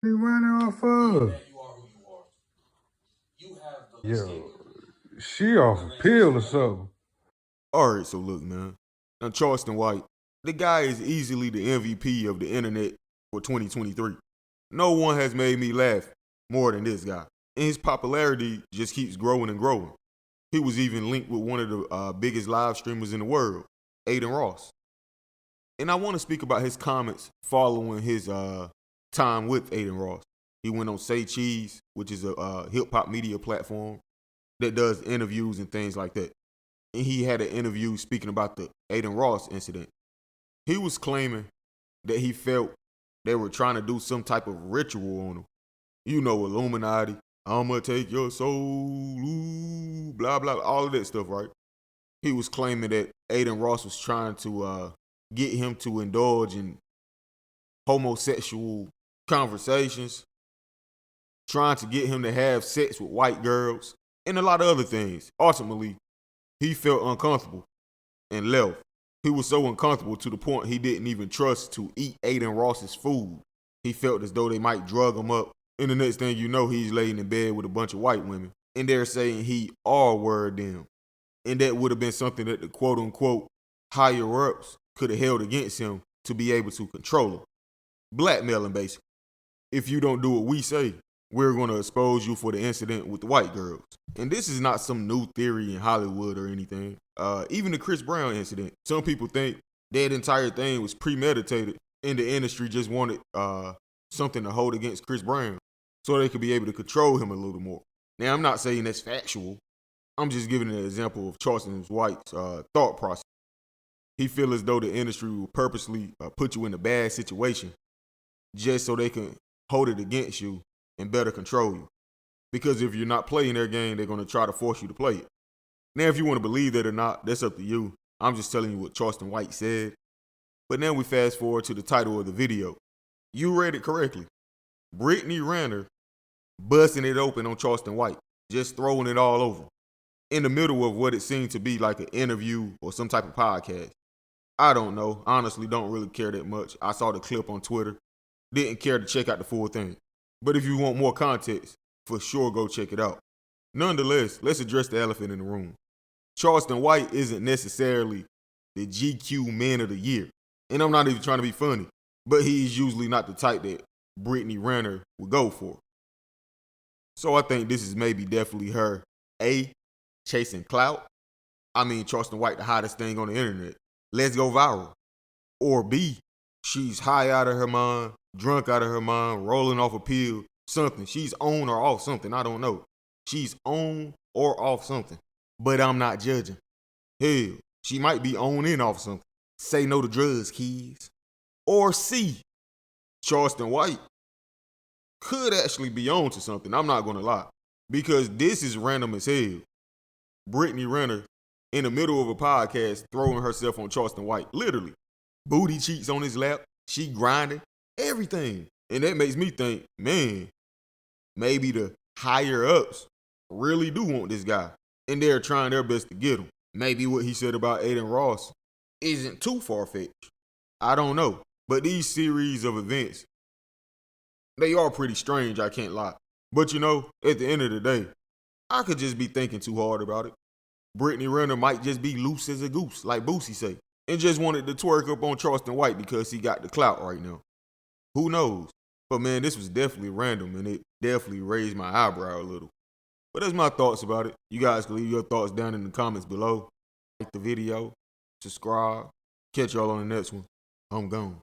He running off of? Yo, she off a pill or something. All right, so look, man. Now, Charleston White, the guy is easily the MVP of the internet for 2023. No one has made me laugh more than this guy. And his popularity just keeps growing and growing. He was even linked with one of the biggest live streamers in the world, Aiden Ross. And I want to speak about his comments following his time with Aiden Ross. He went on Say Cheese, which is a hip hop media platform that does interviews and things like that. And he had an interview speaking about the Aiden Ross incident. He was claiming that he felt they were trying to do some type of ritual on him. You know, Illuminati, I'ma take your soul, ooh, blah, blah, all of that stuff, right? He was claiming that Aiden Ross was trying to get him to indulge in homosexual conversations, trying to get him to have sex with white girls, and a lot of other things. Ultimately, he felt uncomfortable and left. He was so uncomfortable to the point he didn't even trust to eat Aiden Ross's food. He felt as though they might drug him up. And the next thing you know, he's laying in bed with a bunch of white women. And they're saying he R-word them. And that would have been something that the quote unquote higher ups could have held against him to be able to control him. Blackmailing, basically. If you don't do what we say, we're going to expose you for the incident with the white girls. And this is not some new theory in Hollywood or anything. Even the Chris Brown incident, some people think that entire thing was premeditated and the industry just wanted something to hold against Chris Brown so they could be able to control him a little more. Now, I'm not saying that's factual. I'm just giving an example of Charleston White's thought process. He feels as though the industry will purposely put you in a bad situation just so they can hold it against you and better control you. Because if you're not playing their game, they're going to try to force you to play it. Now, if you want to believe that or not, that's up to you. I'm just telling you what Charleston White said. But now we fast forward to the title of the video. You read it correctly. Brittany Renner busting it open on Charleston White, just throwing it all over, in the middle of what it seemed to be like an interview or some type of podcast. I don't know. Honestly, don't really care that much. I saw the clip on Twitter. Didn't care to check out the full thing. But if you want more context, for sure go check it out. Nonetheless, let's address the elephant in the room. Charleston White isn't necessarily the GQ Man of the Year. And I'm not even trying to be funny, but he's usually not the type that Brittany Renner would go for. So I think this is maybe definitely her A, chasing clout. I mean, Charleston White, the hottest thing on the internet. Let's go viral. Or B, she's high out of her mind, drunk out of her mind, rolling off a pill, something. She's on or off something. I don't know. She's on or off something. But I'm not judging. Hell, she might be on and off something. Say no to drugs, kids. Or C, Charleston White could actually be on to something. I'm not going to lie. Because this is random as hell. Brittany Renner in the middle of a podcast throwing herself on Charleston White. Literally. Booty cheeks on his lap. She grinding. Everything. And that makes me think, man, maybe the higher ups really do want this guy. And they're trying their best to get him. Maybe what he said about Aiden Ross isn't too far-fetched. I don't know. But these series of events, they are pretty strange, I can't lie. But you know, at the end of the day, I could just be thinking too hard about it. Brittany Renner might just be loose as a goose, like Boosie say, and just wanted to twerk up on Charleston White because he got the clout right now. Who knows? But man, this was definitely random, and it definitely raised my eyebrow a little. But that's my thoughts about it. You guys can leave your thoughts down in the comments below. Like the video, subscribe. Catch y'all on the next one. I'm gone.